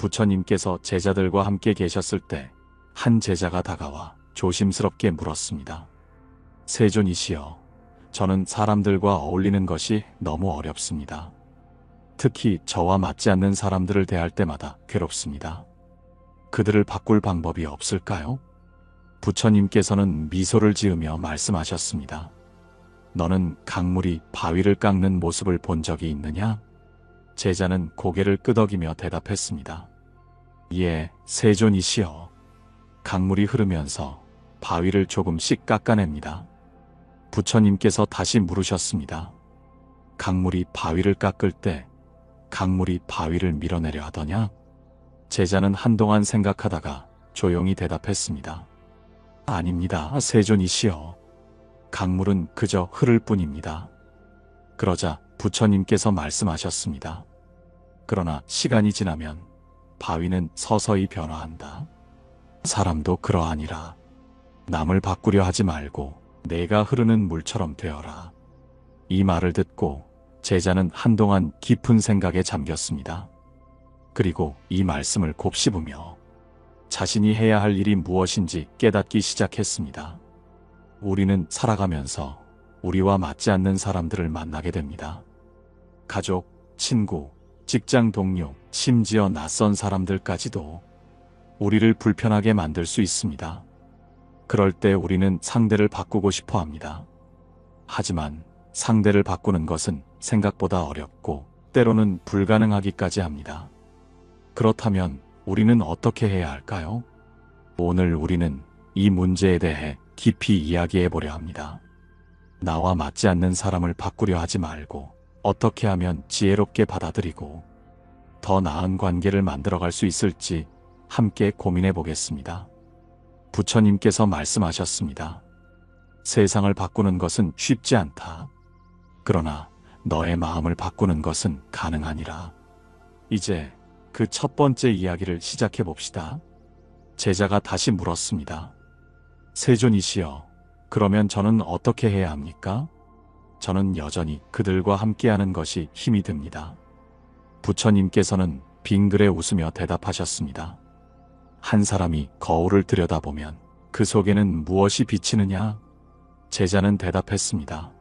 부처님께서 제자들과 함께 계셨을 때 한 제자가 다가와 조심스럽게 물었습니다. 세존이시여, 저는 사람들과 어울리는 것이 너무 어렵습니다. 특히 저와 맞지 않는 사람들을 대할 때마다 괴롭습니다. 그들을 바꿀 방법이 없을까요? 부처님께서는 미소를 지으며 말씀하셨습니다. 너는 강물이 바위를 깎는 모습을 본 적이 있느냐? 제자는 고개를 끄덕이며 대답했습니다. 예, 세존이시여. 강물이 흐르면서 바위를 조금씩 깎아냅니다. 부처님께서 다시 물으셨습니다. 강물이 바위를 깎을 때 강물이 바위를 밀어내려 하더냐? 제자는 한동안 생각하다가 조용히 대답했습니다. 아닙니다, 세존이시여. 강물은 그저 흐를 뿐입니다. 그러자 부처님께서 말씀하셨습니다. 그러나 시간이 지나면 바위는 서서히 변화한다. 사람도 그러하니라. 남을 바꾸려 하지 말고 내가 흐르는 물처럼 되어라. 이 말을 듣고 제자는 한동안 깊은 생각에 잠겼습니다. 그리고 이 말씀을 곱씹으며 자신이 해야 할 일이 무엇인지 깨닫기 시작했습니다. 우리는 살아가면서 우리와 맞지 않는 사람들을 만나게 됩니다. 가족, 친구, 직장 동료, 심지어 낯선 사람들까지도 우리를 불편하게 만들 수 있습니다. 그럴 때 우리는 상대를 바꾸고 싶어 합니다. 하지만 상대를 바꾸는 것은 생각보다 어렵고 때로는 불가능하기까지 합니다. 그렇다면 우리는 어떻게 해야 할까요? 오늘 우리는 이 문제에 대해 깊이 이야기해 보려 합니다. 나와 맞지 않는 사람을 바꾸려 하지 말고 어떻게 하면 지혜롭게 받아들이고 더 나은 관계를 만들어갈 수 있을지 함께 고민해 보겠습니다. 부처님께서 말씀하셨습니다. 세상을 바꾸는 것은 쉽지 않다. 그러나 너의 마음을 바꾸는 것은 가능하니라. 이제 그 첫 번째 이야기를 시작해 봅시다. 제자가 다시 물었습니다. 세존이시여, 그러면 저는 어떻게 해야 합니까? 저는 여전히 그들과 함께하는 것이 힘이 듭니다. 부처님께서는 빙그레 웃으며 대답하셨습니다. 한 사람이 거울을 들여다보면 그 속에는 무엇이 비치느냐? 제자는 대답했습니다.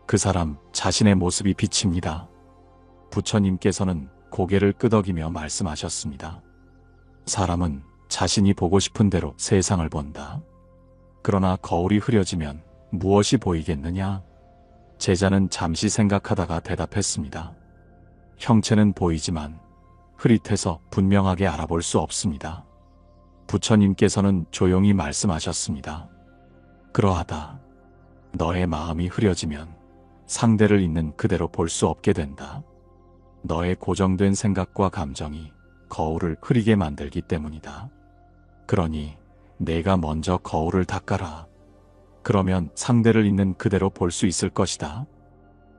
그 사람 자신의 모습이 비칩니다. 부처님께서는 고개를 끄덕이며 말씀하셨습니다. 사람은 자신이 보고 싶은 대로 세상을 본다. 그러나 거울이 흐려지면 무엇이 보이겠느냐? 제자는 잠시 생각하다가 대답했습니다. 형체는 보이지만 흐릿해서 분명하게 알아볼 수 없습니다. 부처님께서는 조용히 말씀하셨습니다. 그러하다. 너의 마음이 흐려지면 상대를 있는 그대로 볼 수 없게 된다. 너의 고정된 생각과 감정이 거울을 흐리게 만들기 때문이다. 그러니 내가 먼저 거울을 닦아라. 그러면 상대를 있는 그대로 볼 수 있을 것이다.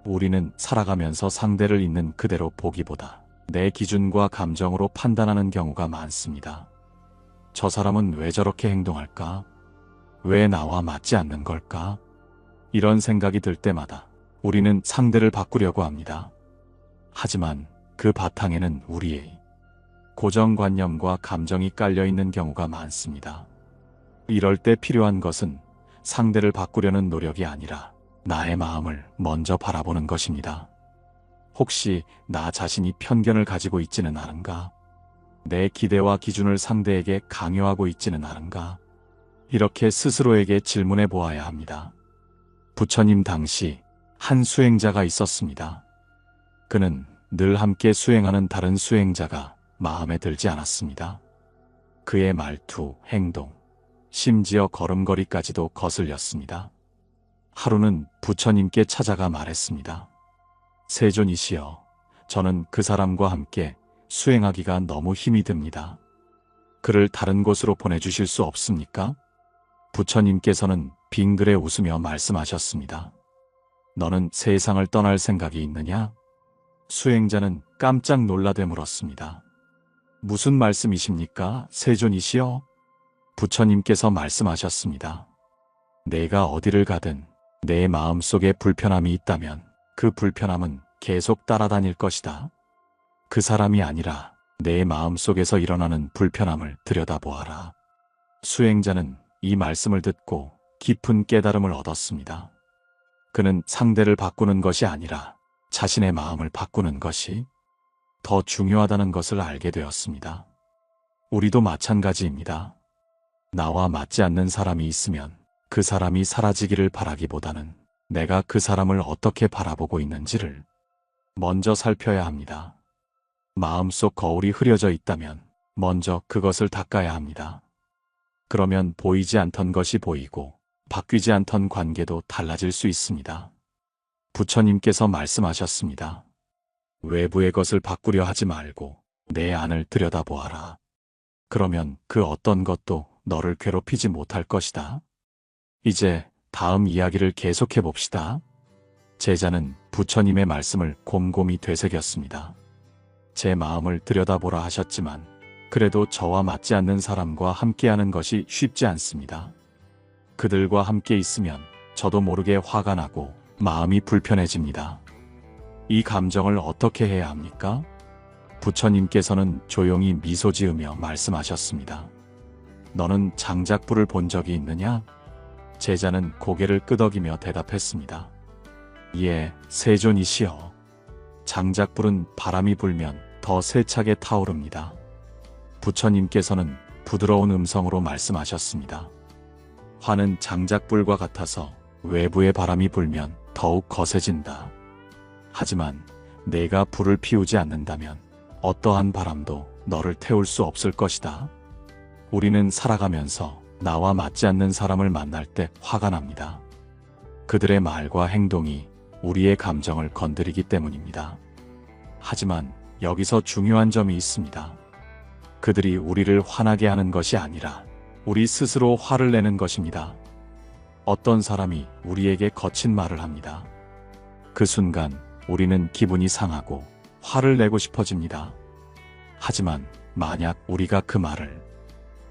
우리는 살아가면서 상대를 있는 그대로 보기보다 내 기준과 감정으로 판단하는 경우가 많습니다. 저 사람은 왜 저렇게 행동할까? 왜 나와 맞지 않는 걸까? 이런 생각이 들 때마다 우리는 상대를 바꾸려고 합니다. 하지만 그 바탕에는 우리의 고정관념과 감정이 깔려있는 경우가 많습니다. 이럴 때 필요한 것은 상대를 바꾸려는 노력이 아니라 나의 마음을 먼저 바라보는 것입니다. 혹시 나 자신이 편견을 가지고 있지는 않은가? 내 기대와 기준을 상대에게 강요하고 있지는 않은가? 이렇게 스스로에게 질문해 보아야 합니다. 부처님 당시 한 수행자가 있었습니다. 그는 늘 함께 수행하는 다른 수행자가 마음에 들지 않았습니다. 그의 말투, 행동, 심지어 걸음걸이까지도 거슬렸습니다. 하루는 부처님께 찾아가 말했습니다. 세존이시여, 저는 그 사람과 함께 수행하기가 너무 힘이 듭니다. 그를 다른 곳으로 보내주실 수 없습니까? 부처님께서는 빙그레 웃으며 말씀하셨습니다. 너는 세상을 떠날 생각이 있느냐? 수행자는 깜짝 놀라되 물었습니다. 무슨 말씀이십니까, 세존이시여? 부처님께서 말씀하셨습니다. 내가 어디를 가든 내 마음속에 불편함이 있다면 그 불편함은 계속 따라다닐 것이다. 그 사람이 아니라 내 마음속에서 일어나는 불편함을 들여다보아라. 수행자는 이 말씀을 듣고 깊은 깨달음을 얻었습니다. 그는 상대를 바꾸는 것이 아니라 자신의 마음을 바꾸는 것이 더 중요하다는 것을 알게 되었습니다. 우리도 마찬가지입니다. 나와 맞지 않는 사람이 있으면 그 사람이 사라지기를 바라기보다는 내가 그 사람을 어떻게 바라보고 있는지를 먼저 살펴야 합니다. 마음속 거울이 흐려져 있다면 먼저 그것을 닦아야 합니다. 그러면 보이지 않던 것이 보이고 바뀌지 않던 관계도 달라질 수 있습니다. 부처님께서 말씀하셨습니다. 외부의 것을 바꾸려 하지 말고 내 안을 들여다보아라. 그러면 그 어떤 것도 너를 괴롭히지 못할 것이다. 이제 다음 이야기를 계속해 봅시다. 제자는 부처님의 말씀을 곰곰이 되새겼습니다. 제 마음을 들여다보라 하셨지만 그래도 저와 맞지 않는 사람과 함께하는 것이 쉽지 않습니다. 그들과 함께 있으면 저도 모르게 화가 나고 마음이 불편해집니다. 이 감정을 어떻게 해야 합니까? 부처님께서는 조용히 미소 지으며 말씀하셨습니다. 너는 장작불을 본 적이 있느냐? 제자는 고개를 끄덕이며 대답했습니다. 예, 세존이시여. 장작불은 바람이 불면 더 세차게 타오릅니다. 부처님께서는 부드러운 음성으로 말씀하셨습니다. 화는 장작불과 같아서 외부의 바람이 불면 더욱 거세진다. 하지만 내가 불을 피우지 않는다면 어떠한 바람도 너를 태울 수 없을 것이다. 우리는 살아가면서 나와 맞지 않는 사람을 만날 때 화가 납니다. 그들의 말과 행동이 우리의 감정을 건드리기 때문입니다. 하지만 여기서 중요한 점이 있습니다. 그들이 우리를 화나게 하는 것이 아니라 우리 스스로 화를 내는 것입니다. 어떤 사람이 우리에게 거친 말을 합니다. 그 순간 우리는 기분이 상하고 화를 내고 싶어집니다. 하지만 만약 우리가 그 말을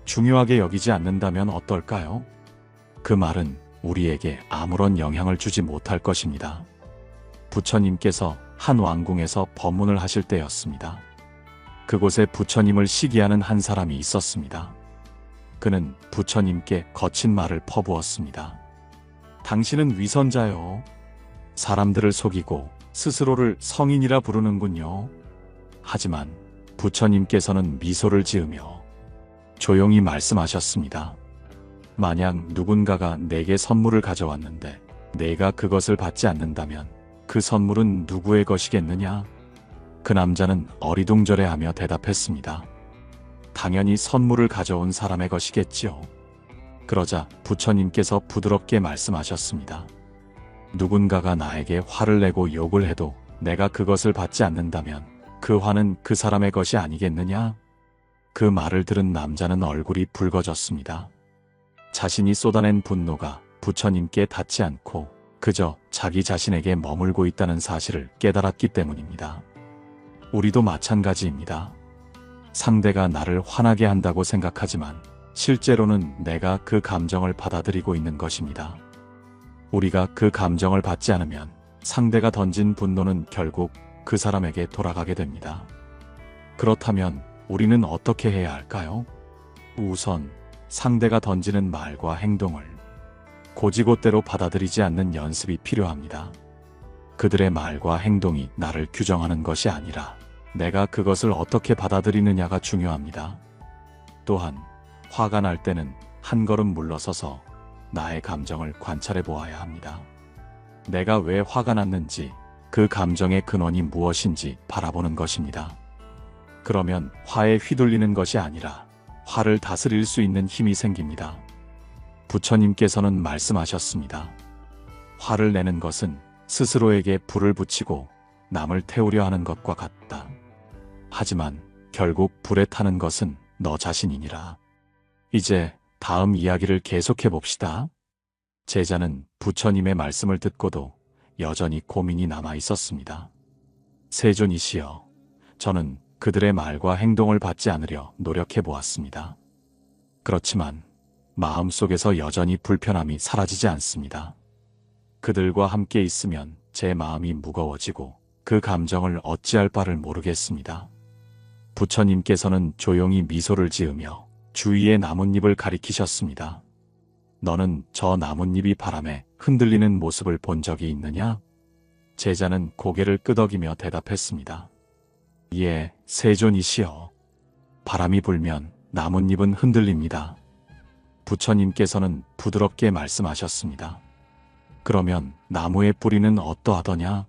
중요하게 여기지 않는다면 어떨까요? 그 말은 우리에게 아무런 영향을 주지 못할 것입니다. 부처님께서 한 왕궁에서 법문을 하실 때였습니다. 그곳에 부처님을 시기하는 한 사람이 있었습니다. 그는 부처님께 거친 말을 퍼부었습니다. 당신은 위선자요. 사람들을 속이고 스스로를 성인이라 부르는군요. 하지만 부처님께서는 미소를 지으며 조용히 말씀하셨습니다. 만약 누군가가 내게 선물을 가져왔는데 내가 그것을 받지 않는다면 그 선물은 누구의 것이겠느냐? 그 남자는 어리둥절해하며 대답했습니다. 당연히 선물을 가져온 사람의 것이겠지요. 그러자 부처님께서 부드럽게 말씀하셨습니다. 누군가가 나에게 화를 내고 욕을 해도 내가 그것을 받지 않는다면 그 화는 그 사람의 것이 아니겠느냐? 그 말을 들은 남자는 얼굴이 붉어졌습니다. 자신이 쏟아낸 분노가 부처님께 닿지 않고 그저 자기 자신에게 머물고 있다는 사실을 깨달았기 때문입니다. 우리도 마찬가지입니다. 상대가 나를 화나게 한다고 생각하지만 실제로는 내가 그 감정을 받아들이고 있는 것입니다. 우리가 그 감정을 받지 않으면 상대가 던진 분노는 결국 그 사람에게 돌아가게 됩니다. 그렇다면 우리는 어떻게 해야 할까요? 우선 상대가 던지는 말과 행동을 고지고대로 받아들이지 않는 연습이 필요합니다. 그들의 말과 행동이 나를 규정하는 것이 아니라 내가 그것을 어떻게 받아들이느냐가 중요합니다. 또한 화가 날 때는 한 걸음 물러서서 나의 감정을 관찰해 보아야 합니다. 내가 왜 화가 났는지, 그 감정의 근원이 무엇인지 바라보는 것입니다. 그러면 화에 휘둘리는 것이 아니라 화를 다스릴 수 있는 힘이 생깁니다. 부처님께서는 말씀하셨습니다. 화를 내는 것은 스스로에게 불을 붙이고 남을 태우려 하는 것과 같다. 하지만 결국 불에 타는 것은 너 자신이니라. 이제 다음 이야기를 계속해 봅시다. 제자는 부처님의 말씀을 듣고도 여전히 고민이 남아 있었습니다. 세존이시여, 저는 그들의 말과 행동을 받지 않으려 노력해 보았습니다. 그렇지만 마음속에서 여전히 불편함이 사라지지 않습니다. 그들과 함께 있으면 제 마음이 무거워지고 그 감정을 어찌할 바를 모르겠습니다. 부처님께서는 조용히 미소를 지으며 주위의 나뭇잎을 가리키셨습니다. 너는 저 나뭇잎이 바람에 흔들리는 모습을 본 적이 있느냐? 제자는 고개를 끄덕이며 대답했습니다. 예, 세존이시여. 바람이 불면 나뭇잎은 흔들립니다. 부처님께서는 부드럽게 말씀하셨습니다. 그러면 나무의 뿌리는 어떠하더냐?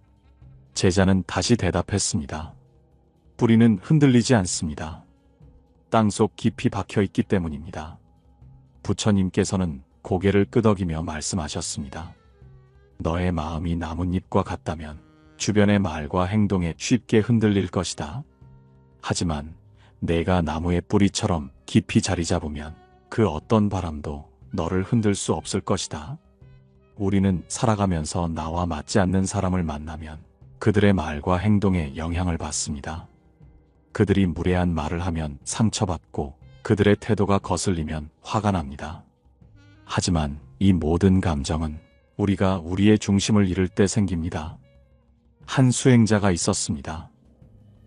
제자는 다시 대답했습니다. 뿌리는 흔들리지 않습니다. 땅속 깊이 박혀 있기 때문입니다. 부처님께서는 고개를 끄덕이며 말씀하셨습니다. 너의 마음이 나뭇잎과 같다면 주변의 말과 행동에 쉽게 흔들릴 것이다. 하지만 내가 나무의 뿌리처럼 깊이 자리 잡으면 그 어떤 바람도 너를 흔들 수 없을 것이다. 우리는 살아가면서 나와 맞지 않는 사람을 만나면 그들의 말과 행동에 영향을 받습니다. 그들이 무례한 말을 하면 상처받고 그들의 태도가 거슬리면 화가 납니다. 하지만 이 모든 감정은 우리가 우리의 중심을 잃을 때 생깁니다. 한 수행자가 있었습니다.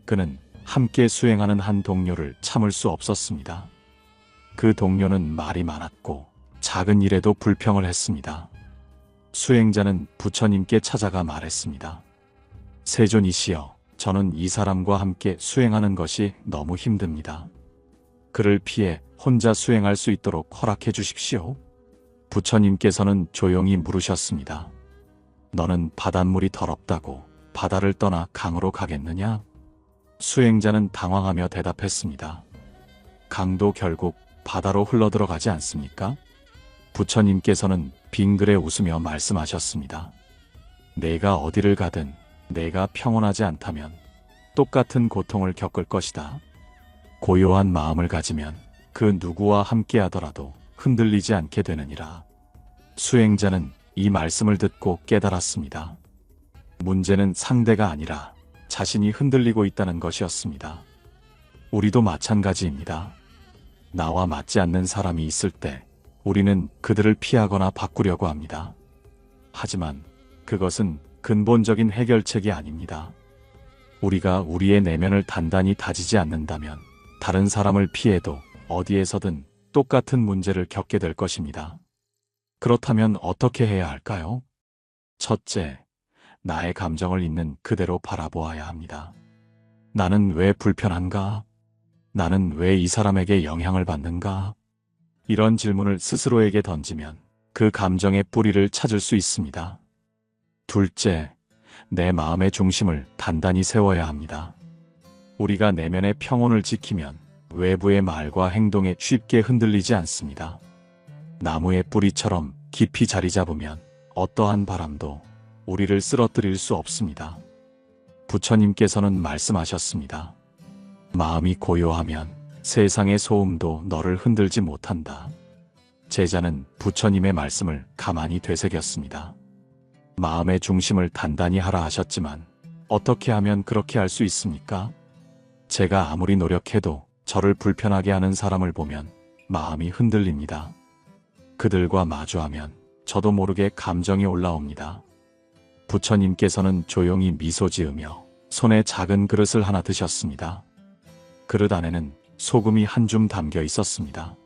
그는 함께 수행하는 한 동료를 참을 수 없었습니다. 그 동료는 말이 많았고 작은 일에도 불평을 했습니다. 수행자는 부처님께 찾아가 말했습니다. 세존이시여, 저는 이 사람과 함께 수행하는 것이 너무 힘듭니다. 그를 피해 혼자 수행할 수 있도록 허락해 주십시오. 부처님께서는 조용히 물으셨습니다. 너는 바닷물이 더럽다고 바다를 떠나 강으로 가겠느냐? 수행자는 당황하며 대답했습니다. 강도 결국 바다로 흘러들어가지 않습니까? 부처님께서는 빙그레 웃으며 말씀하셨습니다. 내가 어디를 가든 내가 평온하지 않다면 똑같은 고통을 겪을 것이다. 고요한 마음을 가지면 그 누구와 함께하더라도 흔들리지 않게 되느니라. 수행자는 이 말씀을 듣고 깨달았습니다. 문제는 상대가 아니라 자신이 흔들리고 있다는 것이었습니다. 우리도 마찬가지입니다. 나와 맞지 않는 사람이 있을 때 우리는 그들을 피하거나 바꾸려고 합니다. 하지만 그것은 근본적인 해결책이 아닙니다. 우리가 우리의 내면을 단단히 다지지 않는다면 다른 사람을 피해도 어디에서든 똑같은 문제를 겪게 될 것입니다. 그렇다면 어떻게 해야 할까요? 첫째, 나의 감정을 있는 그대로 바라보아야 합니다. 나는 왜 불편한가? 나는 왜 이 사람에게 영향을 받는가? 이런 질문을 스스로에게 던지면 그 감정의 뿌리를 찾을 수 있습니다. 둘째, 내 마음의 중심을 단단히 세워야 합니다. 우리가 내면의 평온을 지키면 외부의 말과 행동에 쉽게 흔들리지 않습니다. 나무의 뿌리처럼 깊이 자리 잡으면 어떠한 바람도 우리를 쓰러뜨릴 수 없습니다. 부처님께서는 말씀하셨습니다. 마음이 고요하면 세상의 소음도 너를 흔들지 못한다. 제자는 부처님의 말씀을 가만히 되새겼습니다. 마음의 중심을 단단히 하라 하셨지만 어떻게 하면 그렇게 할 수 있습니까? 제가 아무리 노력해도 저를 불편하게 하는 사람을 보면 마음이 흔들립니다. 그들과 마주하면 저도 모르게 감정이 올라옵니다. 부처님께서는 조용히 미소 지으며 손에 작은 그릇을 하나 드셨습니다. 그릇 안에는 소금이 한 줌 담겨 있었습니다.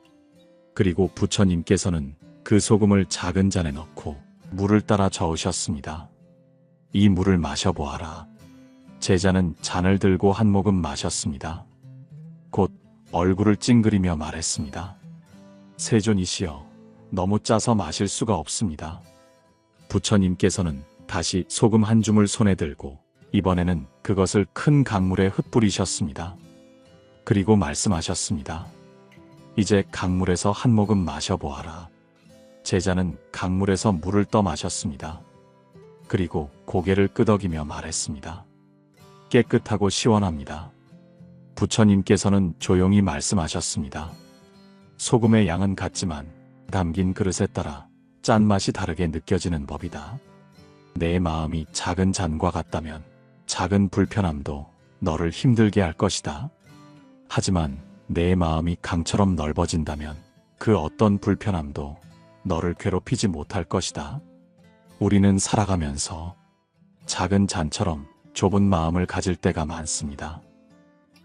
그리고 부처님께서는 그 소금을 작은 잔에 넣고 물을 따라 저으셨습니다. 이 물을 마셔보아라. 제자는 잔을 들고 한 모금 마셨습니다. 곧 얼굴을 찡그리며 말했습니다. 세존이시여, 너무 짜서 마실 수가 없습니다. 부처님께서는 다시 소금 한 줌을 손에 들고 이번에는 그것을 큰 강물에 흩뿌리셨습니다. 그리고 말씀하셨습니다. 이제 강물에서 한 모금 마셔보아라. 제자는 강물에서 물을 떠 마셨습니다. 그리고 고개를 끄덕이며 말했습니다. 깨끗하고 시원합니다. 부처님께서는 조용히 말씀하셨습니다. 소금의 양은 같지만 담긴 그릇에 따라 짠맛이 다르게 느껴지는 법이다. 내 마음이 작은 잔과 같다면 작은 불편함도 너를 힘들게 할 것이다. 하지만 내 마음이 강처럼 넓어진다면 그 어떤 불편함도 너를 괴롭히지 못할 것이다. 우리는 살아가면서 작은 잔처럼 좁은 마음을 가질 때가 많습니다.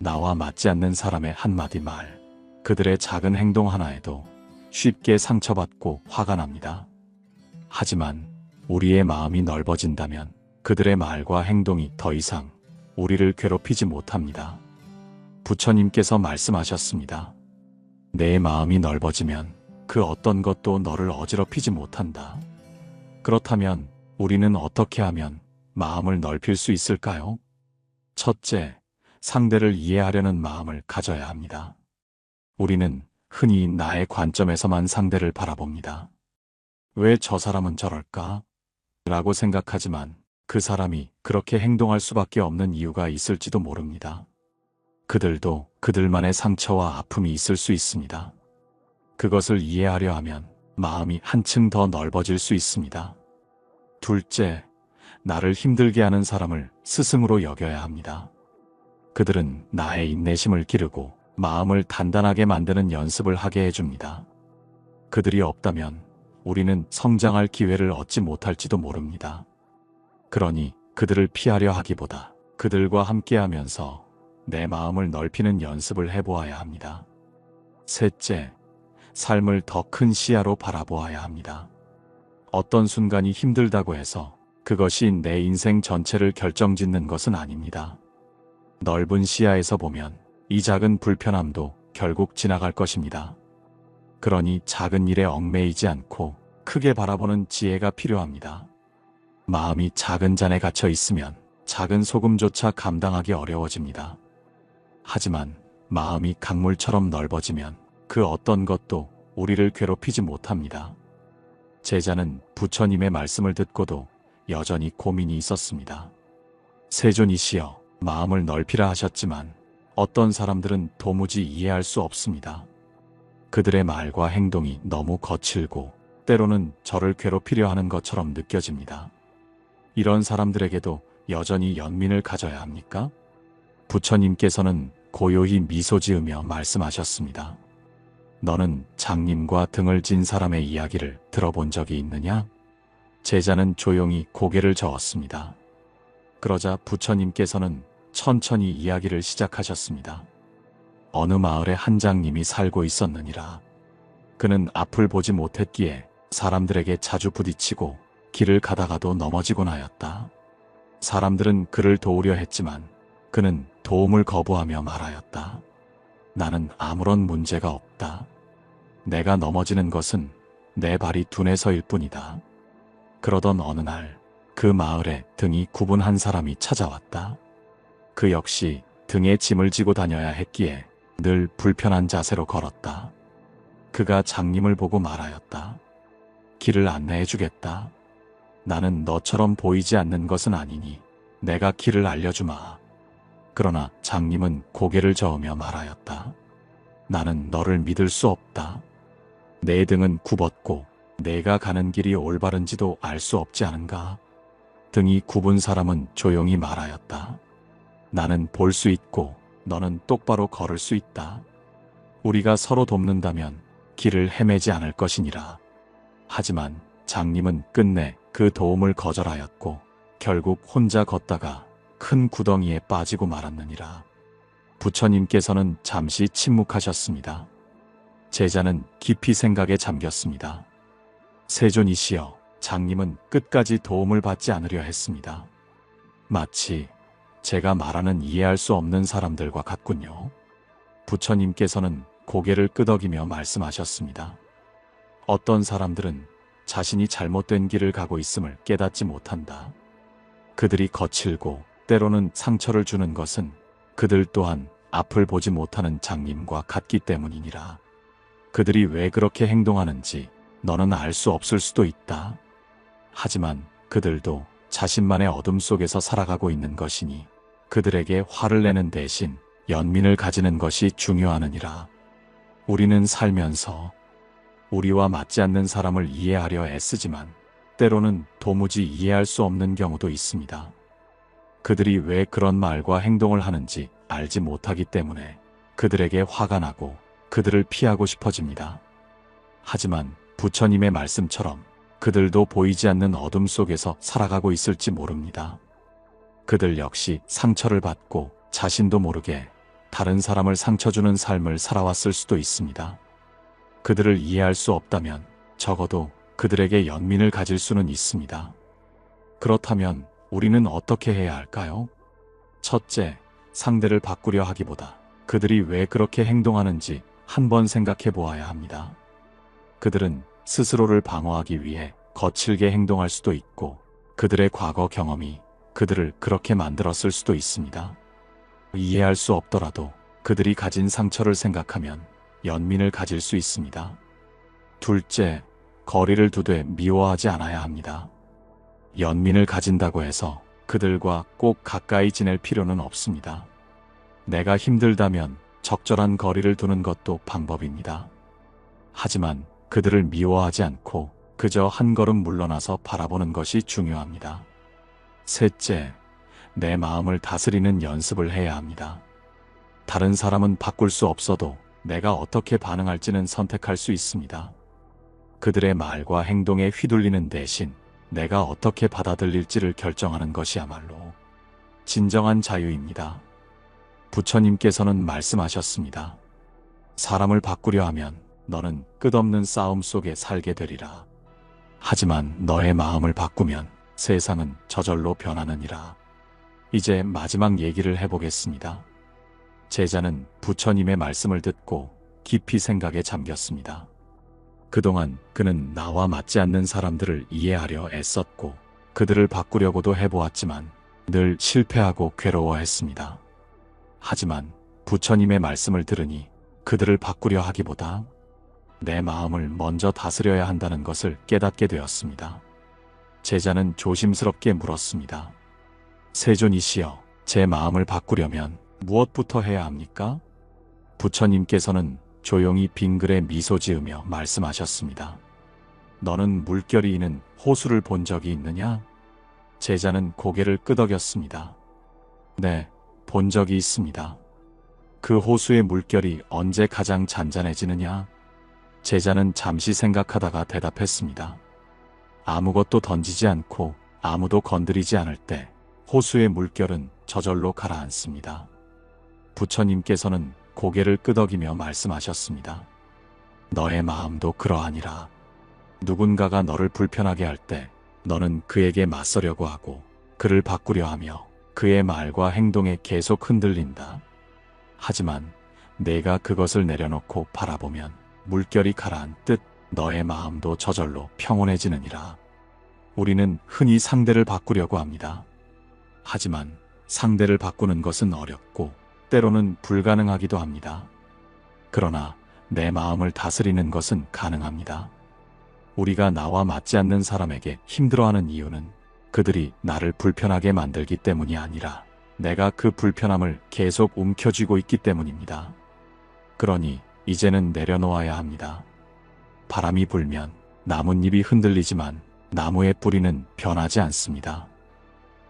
나와 맞지 않는 사람의 한마디 말, 그들의 작은 행동 하나에도 쉽게 상처받고 화가 납니다. 하지만 우리의 마음이 넓어진다면 그들의 말과 행동이 더 이상 우리를 괴롭히지 못합니다. 부처님께서 말씀하셨습니다. 내 마음이 넓어지면 그 어떤 것도 너를 어지럽히지 못한다. 그렇다면 우리는 어떻게 하면 마음을 넓힐 수 있을까요? 첫째, 상대를 이해하려는 마음을 가져야 합니다. 우리는 흔히 나의 관점에서만 상대를 바라봅니다. 왜 저 사람은 저럴까? 라고 생각하지만 그 사람이 그렇게 행동할 수밖에 없는 이유가 있을지도 모릅니다. 그들도 그들만의 상처와 아픔이 있을 수 있습니다. 그것을 이해하려 하면 마음이 한층 더 넓어질 수 있습니다. 둘째, 나를 힘들게 하는 사람을 스승으로 여겨야 합니다. 그들은 나의 인내심을 기르고 마음을 단단하게 만드는 연습을 하게 해줍니다. 그들이 없다면 우리는 성장할 기회를 얻지 못할지도 모릅니다. 그러니 그들을 피하려 하기보다 그들과 함께하면서 내 마음을 넓히는 연습을 해보아야 합니다. 셋째, 삶을 더 큰 시야로 바라보아야 합니다. 어떤 순간이 힘들다고 해서 그것이 내 인생 전체를 결정짓는 것은 아닙니다. 넓은 시야에서 보면 이 작은 불편함도 결국 지나갈 것입니다. 그러니 작은 일에 얽매이지 않고 크게 바라보는 지혜가 필요합니다. 마음이 작은 잔에 갇혀 있으면 작은 소금조차 감당하기 어려워집니다. 하지만 마음이 강물처럼 넓어지면 그 어떤 것도 우리를 괴롭히지 못합니다. 제자는 부처님의 말씀을 듣고도 여전히 고민이 있었습니다. 세존이시여, 마음을 넓히라 하셨지만 어떤 사람들은 도무지 이해할 수 없습니다. 그들의 말과 행동이 너무 거칠고 때로는 저를 괴롭히려 하는 것처럼 느껴집니다. 이런 사람들에게도 여전히 연민을 가져야 합니까? 부처님께서는 고요히 미소 지으며 말씀하셨습니다. 너는 장님과 등을 진 사람의 이야기를 들어본 적이 있느냐? 제자는 조용히 고개를 저었습니다. 그러자 부처님께서는 천천히 이야기를 시작하셨습니다. 어느 마을에 한 장님이 살고 있었느니라. 그는 앞을 보지 못했기에 사람들에게 자주 부딪히고 길을 가다가도 넘어지곤 하였다. 사람들은 그를 도우려 했지만 그는 도움을 거부하며 말하였다. 나는 아무런 문제가 없다. 내가 넘어지는 것은 내 발이 둔해서일 뿐이다. 그러던 어느 날 그 마을에 등이 굽은 한 사람이 찾아왔다. 그 역시 등에 짐을 지고 다녀야 했기에 늘 불편한 자세로 걸었다. 그가 장님을 보고 말하였다. 길을 안내해 주겠다. 나는 너처럼 보이지 않는 것은 아니니 내가 길을 알려주마. 그러나 장님은 고개를 저으며 말하였다. 나는 너를 믿을 수 없다. 내 등은 굽었고 내가 가는 길이 올바른지도 알 수 없지 않은가? 등이 굽은 사람은 조용히 말하였다. 나는 볼 수 있고 너는 똑바로 걸을 수 있다. 우리가 서로 돕는다면 길을 헤매지 않을 것이니라. 하지만 장님은 끝내 그 도움을 거절하였고 결국 혼자 걷다가 큰 구덩이에 빠지고 말았느니라. 부처님께서는 잠시 침묵하셨습니다. 제자는 깊이 생각에 잠겼습니다. 세존이시여, 장님은 끝까지 도움을 받지 않으려 했습니다. 마치 제가 말하는 이해할 수 없는 사람들과 같군요. 부처님께서는 고개를 끄덕이며 말씀하셨습니다. 어떤 사람들은 자신이 잘못된 길을 가고 있음을 깨닫지 못한다. 그들이 거칠고 때로는 상처를 주는 것은 그들 또한 앞을 보지 못하는 장님과 같기 때문이니라. 그들이 왜 그렇게 행동하는지 너는 알 수 없을 수도 있다. 하지만 그들도 자신만의 어둠 속에서 살아가고 있는 것이니 그들에게 화를 내는 대신 연민을 가지는 것이 중요하느니라. 우리는 살면서 우리와 맞지 않는 사람을 이해하려 애쓰지만 때로는 도무지 이해할 수 없는 경우도 있습니다. 그들이 왜 그런 말과 행동을 하는지 알지 못하기 때문에 그들에게 화가 나고 그들을 피하고 싶어집니다. 하지만 부처님의 말씀처럼 그들도 보이지 않는 어둠 속에서 살아가고 있을지 모릅니다. 그들 역시 상처를 받고 자신도 모르게 다른 사람을 상처 주는 삶을 살아왔을 수도 있습니다. 그들을 이해할 수 없다면 적어도 그들에게 연민을 가질 수는 있습니다. 그렇다면 우리는 어떻게 해야 할까요? 첫째, 상대를 바꾸려 하기보다 그들이 왜 그렇게 행동하는지 한번 생각해 보아야 합니다. 그들은 스스로를 방어하기 위해 거칠게 행동할 수도 있고 그들의 과거 경험이 그들을 그렇게 만들었을 수도 있습니다. 이해할 수 없더라도 그들이 가진 상처를 생각하면 연민을 가질 수 있습니다. 둘째, 거리를 두되 미워하지 않아야 합니다. 연민을 가진다고 해서 그들과 꼭 가까이 지낼 필요는 없습니다. 내가 힘들다면 적절한 거리를 두는 것도 방법입니다. 하지만 그들을 미워하지 않고 그저 한 걸음 물러나서 바라보는 것이 중요합니다. 셋째, 내 마음을 다스리는 연습을 해야 합니다. 다른 사람은 바꿀 수 없어도 내가 어떻게 반응할지는 선택할 수 있습니다. 그들의 말과 행동에 휘둘리는 대신 내가 어떻게 받아들일지를 결정하는 것이야말로 진정한 자유입니다. 부처님께서는 말씀하셨습니다. 사람을 바꾸려 하면 너는 끝없는 싸움 속에 살게 되리라. 하지만 너의 마음을 바꾸면 세상은 저절로 변하느니라. 이제 마지막 얘기를 해보겠습니다. 제자는 부처님의 말씀을 듣고 깊이 생각에 잠겼습니다. 그동안 그는 나와 맞지 않는 사람들을 이해하려 애썼고 그들을 바꾸려고도 해보았지만 늘 실패하고 괴로워했습니다. 하지만 부처님의 말씀을 들으니 그들을 바꾸려 하기보다 내 마음을 먼저 다스려야 한다는 것을 깨닫게 되었습니다. 제자는 조심스럽게 물었습니다. 세존이시여, 제 마음을 바꾸려면 무엇부터 해야 합니까? 부처님께서는 조용히 빙글에 미소 지으며 말씀하셨습니다. 너는 물결이 있는 호수를 본 적이 있느냐? 제자는 고개를 끄덕였습니다. 네, 본 적이 있습니다. 그 호수의 물결이 언제 가장 잔잔해지느냐? 제자는 잠시 생각하다가 대답했습니다. 아무것도 던지지 않고 아무도 건드리지 않을 때 호수의 물결은 저절로 가라앉습니다. 부처님께서는 고개를 끄덕이며 말씀하셨습니다. 너의 마음도 그러하니라. 누군가가 너를 불편하게 할 때 너는 그에게 맞서려고 하고 그를 바꾸려 하며 그의 말과 행동에 계속 흔들린다. 하지만 내가 그것을 내려놓고 바라보면 물결이 가라앉듯 너의 마음도 저절로 평온해지느니라. 우리는 흔히 상대를 바꾸려고 합니다. 하지만 상대를 바꾸는 것은 어렵고 때로는 불가능하기도 합니다. 그러나 내 마음을 다스리는 것은 가능합니다. 우리가 나와 맞지 않는 사람에게 힘들어하는 이유는 그들이 나를 불편하게 만들기 때문이 아니라 내가 그 불편함을 계속 움켜쥐고 있기 때문입니다. 그러니 이제는 내려놓아야 합니다. 바람이 불면 나뭇잎이 흔들리지만 나무의 뿌리는 변하지 않습니다.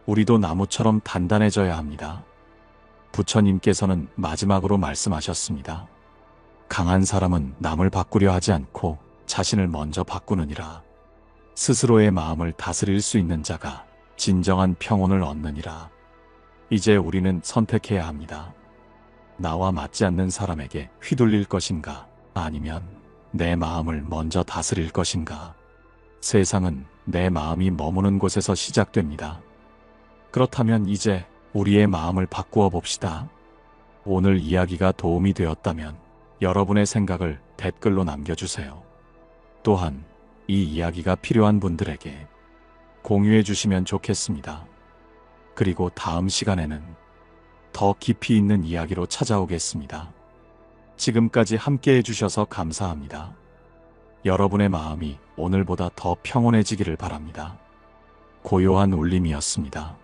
우리도 나무처럼 단단해져야 합니다. 부처님께서는 마지막으로 말씀하셨습니다. 강한 사람은 남을 바꾸려 하지 않고 자신을 먼저 바꾸느니라. 스스로의 마음을 다스릴 수 있는 자가 진정한 평온을 얻느니라. 이제 우리는 선택해야 합니다. 나와 맞지 않는 사람에게 휘둘릴 것인가, 아니면 내 마음을 먼저 다스릴 것인가. 세상은 내 마음이 머무는 곳에서 시작됩니다. 그렇다면 이제 우리의 마음을 바꾸어 봅시다. 오늘 이야기가 도움이 되었다면 여러분의 생각을 댓글로 남겨주세요. 또한 이 이야기가 필요한 분들에게 공유해 주시면 좋겠습니다. 그리고 다음 시간에는 더 깊이 있는 이야기로 찾아오겠습니다. 지금까지 함께 해주셔서 감사합니다. 여러분의 마음이 오늘보다 더 평온해지기를 바랍니다. 고요한 울림이었습니다.